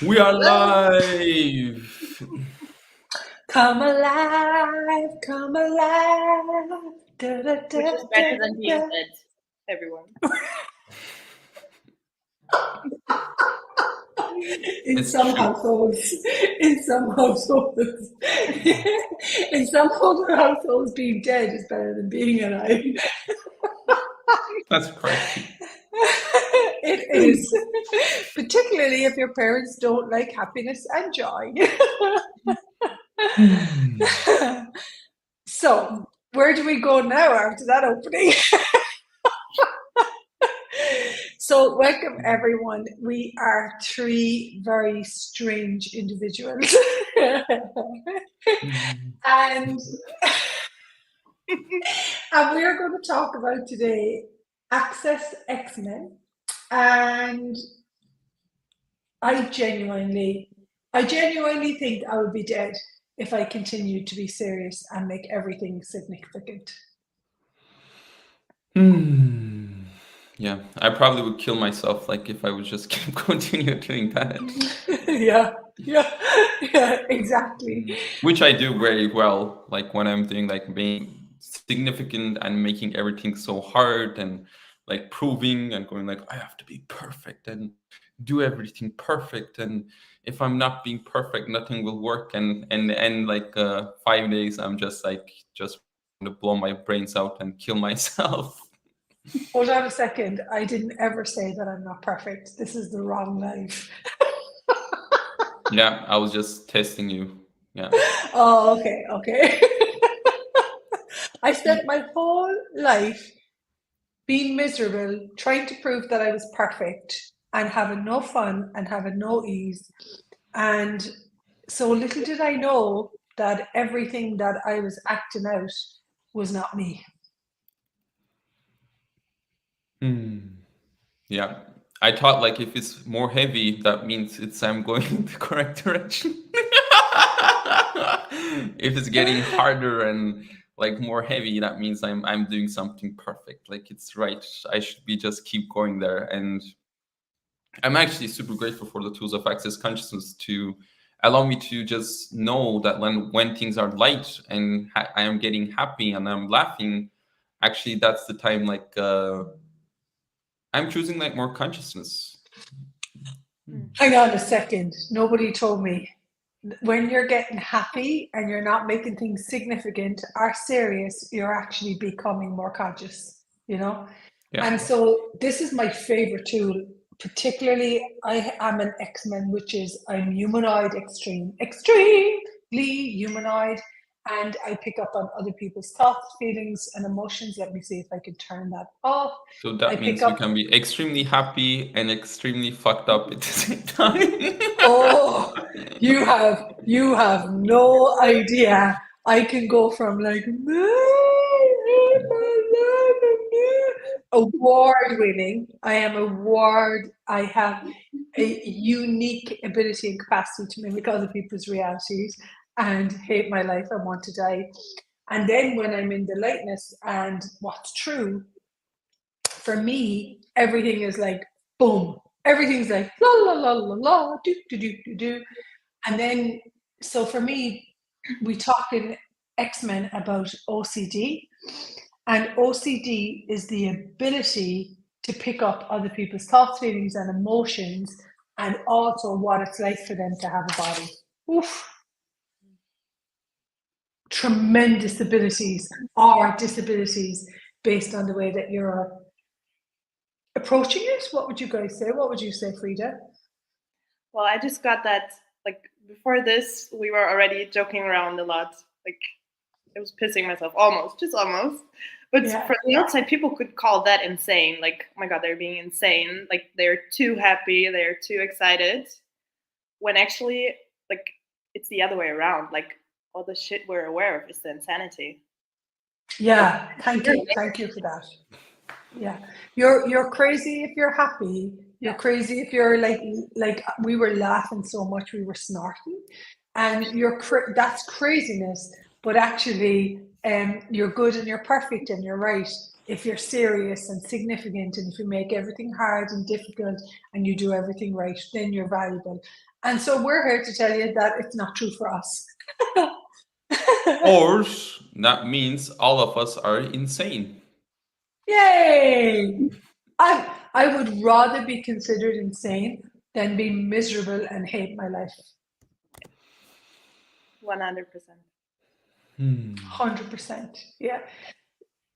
We are live. Come alive, come alive. Da, da, Which da, is da, better than being da. dead, everyone. In It's some true. households, in some households, in some other households, being dead is better than being alive. That's crazy. It is, particularly if your parents don't like happiness and joy. So, where do we go now after that opening? So, welcome everyone. We are three very strange individuals. and and we are going to talk about today Access X-Men. And I genuinely think I would be dead if I continued to be serious and make everything significant. Yeah, I probably would kill myself like if I would just keep continue doing that. yeah, yeah, exactly. Which I do very well, like when I'm doing like being significant and making everything so hard and like proving and going like I have to be perfect and do everything perfect, and if I'm not being perfect nothing will work, and like 5 days I'm just to blow my brains out and kill myself. Hold on a second. I didn't ever say that I'm not perfect. This is the wrong life. Yeah, I was just testing you. Yeah. Oh, okay. I spent my whole life being miserable, trying to prove that I was perfect and having no fun and having no ease. And so little did I know that everything that I was acting out was not me. Yeah. I thought like if it's more heavy, that means it's I'm going in the correct direction. If it's getting harder and like more heavy, that means I'm doing something perfect. Like it's right. I should be just keep going there. And I'm actually super grateful for the tools of access consciousness to allow me to just know that when things are light and I am getting happy and I'm laughing, actually that's the time like I'm choosing like more consciousness. Hang on a second. Nobody told me. When you're getting happy and you're not making things significant or serious, you're actually becoming more conscious, you know? Yeah. And so this is my favorite tool. Particularly, I am an X-Men, which is I'm humanoid extremely humanoid, and I pick up on other people's thoughts, feelings, and emotions. Let me see if I can turn that off. So I that pick means you up. can be extremely happy and extremely fucked up at the same time. Oh, you have no idea. I can go from like award winning. I am award. I have a unique ability and capacity to mimic other people's realities and hate my life and want to die. And then when I'm in the lightness and what's true, for me, everything is like boom. Everything's like la la la la la do do do do do. And then so for me, we talk in X-Men about OCD. And OCD is the ability to pick up other people's thoughts, feelings, and emotions, and also what it's like for them to have a body. Oof. Tremendous abilities or disabilities based on the way that you're approaching it. What would you guys say? What would you say, Frida? Well, I just got that, like, before this, we were already joking around a lot. Like, it was pissing myself, just almost. But Yeah. from the outside, people could call that insane. Like, oh my God, they're being insane. Like, they're too happy, they're too excited. When actually, like, it's the other way around. Like, all the shit we're aware of is the insanity. Yeah. Thank you for that. Yeah. You're crazy if you're happy. You're Yeah. crazy if you're like we were laughing so much we were snorting. And that's craziness, but actually you're good and you're perfect and you're right if you're serious and significant, and if you make everything hard and difficult and you do everything right, then you're valuable. And so we're here to tell you that it's not true for us. Or that means all of us are insane. Yay! I would rather be considered insane than be miserable and hate my life. 100%. 100%. Yeah.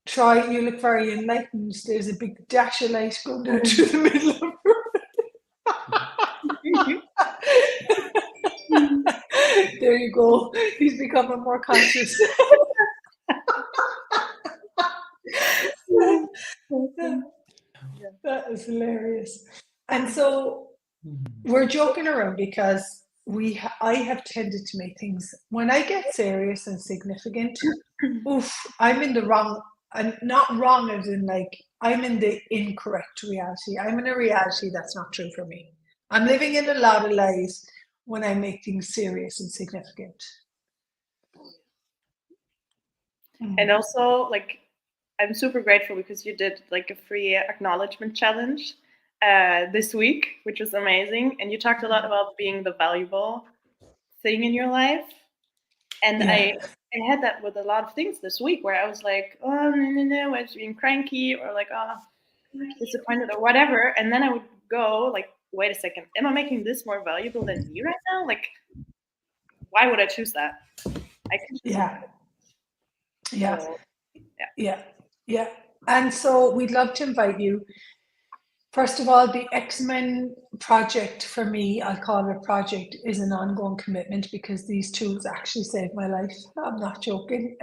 Troy, you look very enlightened. There's a big dash of light going down through the middle of There you go. He's becoming more conscious. That is hilarious. And so we're joking around because I have tended to make things, when I get serious and significant, I'm in the wrong, and not wrong as in like, I'm in the incorrect reality. I'm in a reality that's not true for me. I'm living in a lot of lies when I make things serious and significant. And also, like, I'm super grateful because you did like a free acknowledgement challenge this week, which was amazing. And you talked a lot about being the valuable thing in your life. And I had that with a lot of things this week where I was like, oh, no, I was being cranky or like, oh, disappointed or whatever. And then I would go like, wait a second, am I making this more valuable than me right now? Like, why would I choose that? I can choose that. Yeah. And so we'd love to invite you. First of all, the XMen Project, for me, I'll call it a project, is an ongoing commitment because these tools actually saved my life. I'm not joking.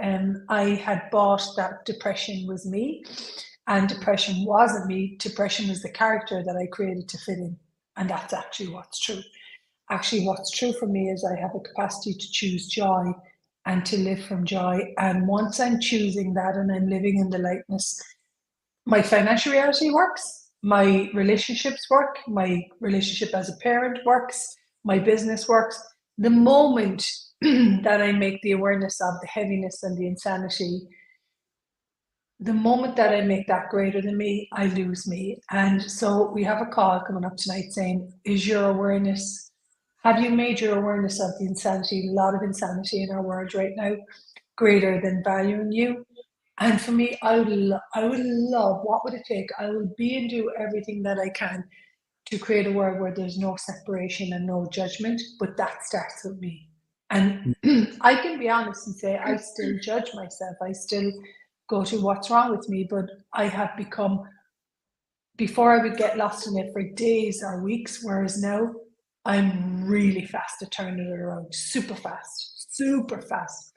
I had bought that depression was me, and depression wasn't me. Depression was the character that I created to fit in. And that's actually what's true. Actually, what's true for me is I have a capacity to choose joy and to live from joy. And once I'm choosing that and I'm living in the lightness, my financial reality works, my relationships work, my relationship as a parent works, my business works. The moment that I make the awareness of the heaviness and the insanity, the moment that I make that greater than me, I lose me. And so we have a call coming up tonight saying, is your awareness, have you made your awareness of the insanity, a lot of insanity in our world right now, greater than valuing you? And for me, I would love, what would it take? I will be and do everything that I can to create a world where there's no separation and no judgment, but that starts with me. And I can be honest and say, I still judge myself. I still go to what's wrong with me, but I have become, before I would get lost in it for days or weeks, whereas now I'm really fast at turning it around, super fast.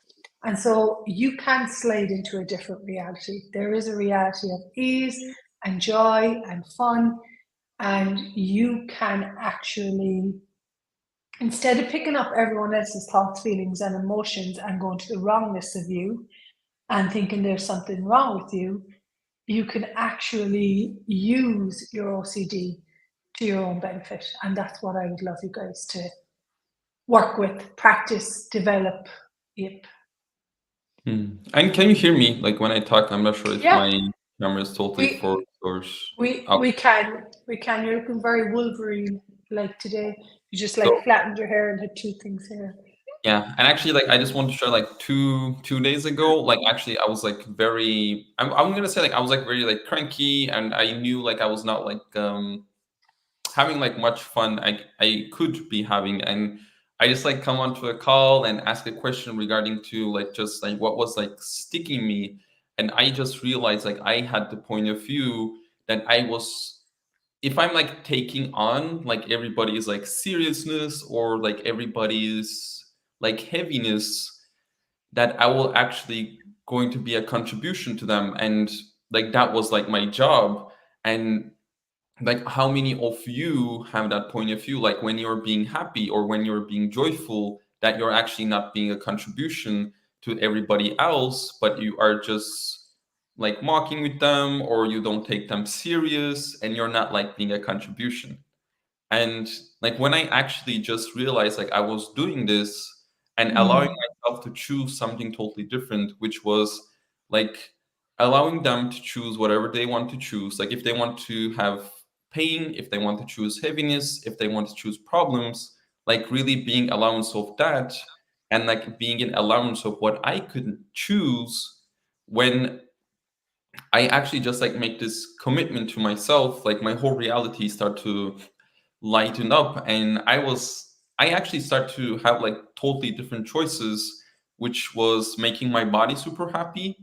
And so you can slide into a different reality. There is a reality of ease and joy and fun. And you can actually, instead of picking up everyone else's thoughts, feelings, and emotions and going to the wrongness of you and thinking there's something wrong with you, you can actually use your OCD to your own benefit. And that's what I would love you guys to work with, practice, develop. Yep. And can you hear me? Like when I talk, I'm not sure if my camera is totally forced or. We can. You're looking very Wolverine like today. You just like flattened your hair and had two things here. Yeah, and actually, like I just want to share, like two days ago, like actually I was like very, I'm gonna say like I was like very like cranky, and I knew like I was not like having like much fun I could be having, and I just like come onto a call and ask a question regarding to like just like what was like sticking me, and I just realized like I had the point of view that I was, if I'm like taking on like everybody's like seriousness or like everybody's like heaviness, that I will actually going to be a contribution to them, and like that was like my job. And like how many of you have that point of view, like when you're being happy or when you're being joyful, that you're actually not being a contribution to everybody else, but you are just like mocking with them, or you don't take them serious and you're not like being a contribution. And like when I actually just realized like I was doing this and allowing myself to choose something totally different, which was like allowing them to choose whatever they want to choose. Like if they want to have pain, if they want to choose heaviness, if they want to choose problems, like really being allowance of that, and like being an allowance of what I couldn't choose, when I actually just like make this commitment to myself, like my whole reality start to lighten up, and I actually start to have like totally different choices, which was making my body super happy.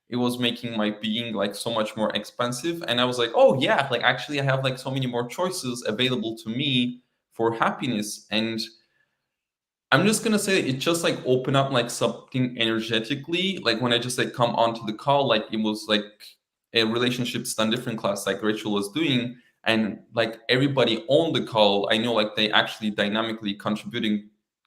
It was making my being like so much more expansive, and I was like, oh yeah, like actually I have like so many more choices available to me for happiness. And I'm just gonna say it just like opened up like something energetically. Like when I just like come onto the call, like it was like a relationships done different class like Rachel was doing, and like everybody on the call, I know like they actually dynamically contributed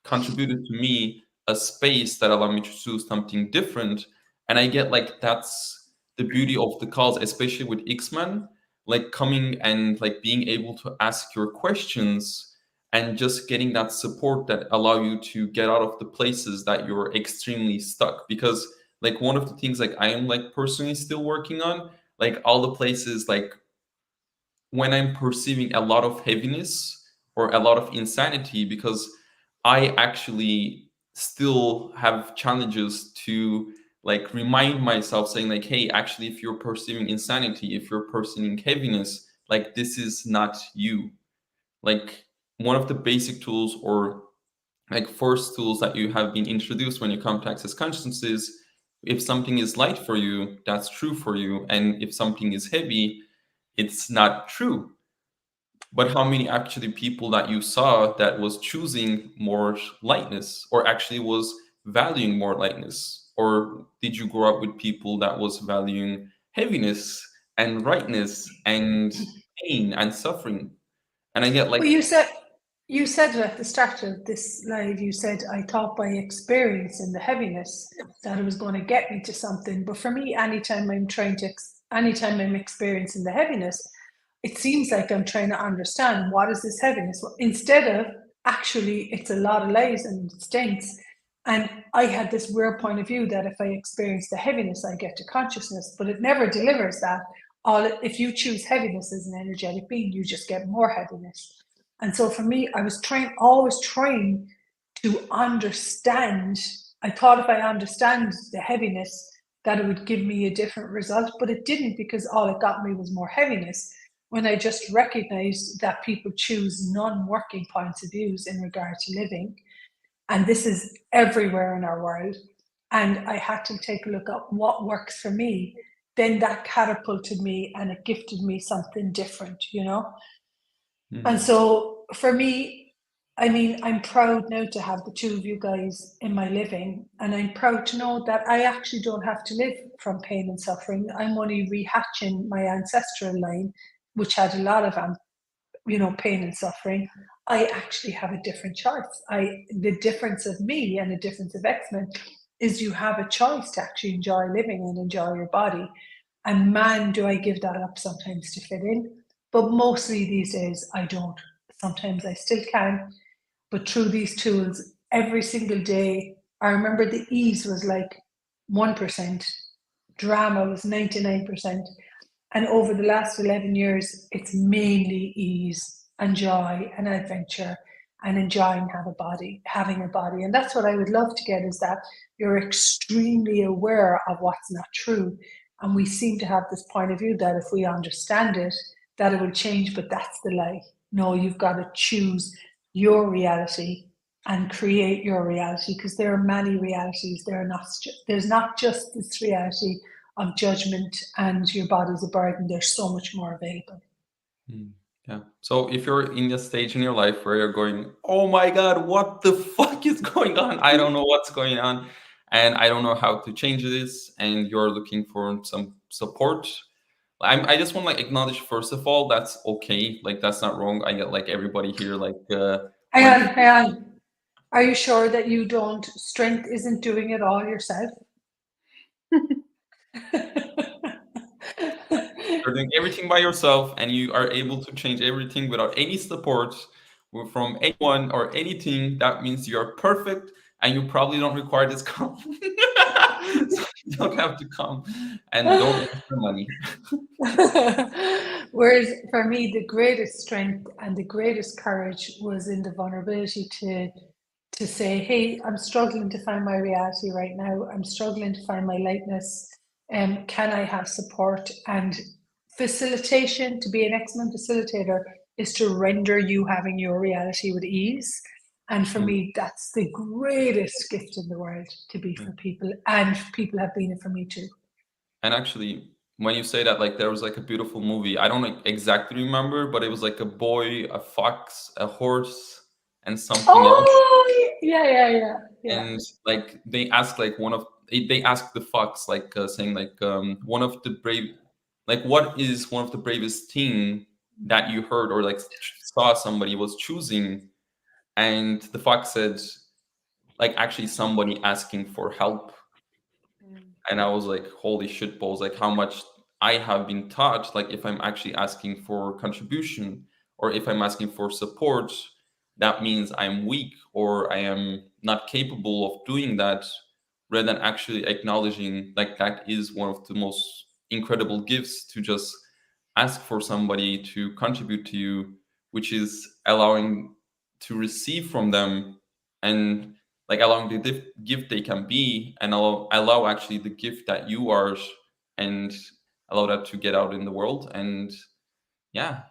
to me a space that allowed me to choose something different. And I get like that's the beauty of the calls, especially with X-Men, like coming and like being able to ask your questions and just getting that support that allow you to get out of the places that you're extremely stuck. Because like one of the things like I am like personally still working on, like all the places like when I'm perceiving a lot of heaviness or a lot of insanity, because I actually still have challenges to like remind myself saying like, hey, actually if you're perceiving insanity, if you're perceiving heaviness, like this is not you. Like one of the basic tools or like first tools that you have been introduced when you come to access consciousness is, if something is light for you, that's true for you, and if something is heavy, it's not true. But how many actually people that you saw that was choosing more lightness, or actually was valuing more lightness? Or did you grow up with people that was valuing heaviness and rightness and pain and suffering? And I get like, Well, you said it at the start of this live. You said I thought by experience in the heaviness that it was going to get me to something. But for me, anytime I'm experiencing the heaviness, it seems like I'm trying to understand what is this heaviness. Instead of actually, it's a lot of lies and it stinks. And I had this weird point of view that if I experience the heaviness, I get to consciousness, but it never delivers that. If you choose heaviness as an energetic being, you just get more heaviness. And so for me, I was always trying to understand. I thought if I understand the heaviness, that it would give me a different result, but it didn't, because all it got me was more heaviness. When I just recognized that people choose non-working points of views in regard to living, and this is everywhere in our world, and I had to take a look at what works for me, then that catapulted me and it gifted me something different, you know? And so for me, I mean, I'm proud now to have the two of you guys in my living, and I'm proud to know that I actually don't have to live from pain and suffering. I'm only rehatching my ancestral line, which had a lot of, pain and suffering. I actually have a different choice. The difference of me and the difference of X-Men is you have a choice to actually enjoy living and enjoy your body. And man, do I give that up sometimes to fit in. But mostly these days, I don't. Sometimes I still can. But through these tools, every single day, I remember the ease was like 1%, drama was 99%. And over the last 11 years, it's mainly ease and joy and adventure and enjoying having a body. And that's what I would love to get, is that you're extremely aware of what's not true. And we seem to have this point of view that if we understand it, that it will change, but that's the lie. No, you've got to choose your reality and create your reality, because there are many realities. There's not just this reality of judgment and your body's a burden. There's so much more available. Yeah. So if you're in a stage in your life where you're going, oh my God, what the fuck is going on? I don't know what's going on, and I don't know how to change this, and you're looking for some support, I just want to like acknowledge first of all, that's okay. Like that's not wrong. I get like everybody here like Hang on. Are you sure that you don't, strength isn't doing it all yourself? you're doing everything by yourself, and you are able to change everything without any support from anyone or anything. That means you're perfect, and you probably don't require this call. You don't have to come, and don't ask for money. Whereas for me, the greatest strength and the greatest courage was in the vulnerability to say, hey, I'm struggling to find my reality right now. I'm struggling to find my lightness. Can I have support? And facilitation, to be an XMen facilitator, is to render you having your reality with ease. And for me, that's the greatest gift in the world to be for people. And people have been it for me too. And actually, when you say that, like there was like a beautiful movie. I don't like exactly remember, but it was like a boy, a fox, a horse, and something else. Oh, yeah. And like they asked like they asked the fox like saying like one of the brave, like what is one of the bravest thing that you heard or like saw somebody was choosing, and the fox said like actually somebody asking for help. And I was like, holy shit balls, like how much I have been taught, like if I'm actually asking for contribution or if I'm asking for support, that means I'm weak or I am not capable of doing that, rather than actually acknowledging like that is one of the most incredible gifts, to just ask for somebody to contribute to you, which is allowing to receive from them, and like allowing the gift they can be, and allow actually the gift that you are, and allow that to get out in the world. And yeah.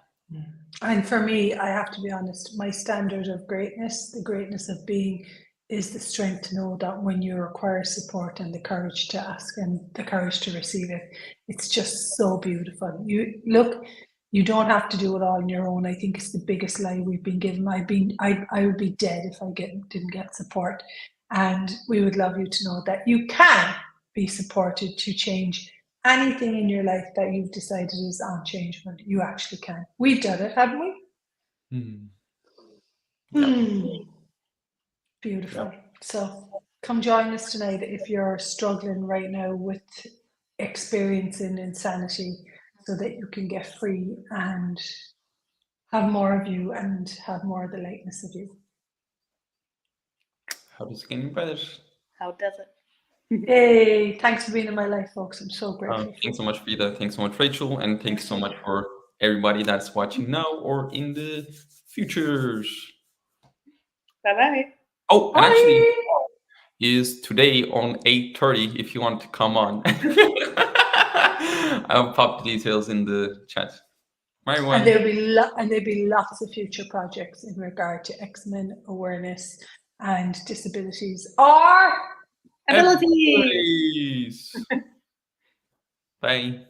And for me, I have to be honest, my standard of greatness, the greatness of being, is the strength to know that when you require support and the courage to ask and the courage to receive it, it's just so beautiful. You don't have to do it all on your own. I think it's the biggest lie we've been given. I would be dead if I didn't get support. And we would love you to know that you can be supported to change anything in your life that you've decided is unchangeable. You actually can. We've done it, haven't we? Beautiful. Yep. So come join us tonight if you're struggling right now with experiencing insanity, so that you can get free and have more of you and have more of the lightness of you. How does it get better? How does it? Hey, thanks for being in my life, folks. I'm so grateful. Thanks so much, Frida. Thanks so much, Rachel. And thanks so much for everybody that's watching now or in the futures. Bye-bye. Oh, and Bye. actually, is today on 8:30 if you want to come on. I'll pop the details in the chat. Bye, everyone. And there'll be lots of future projects in regard to XMen awareness and disabilities or Abilities. Bye.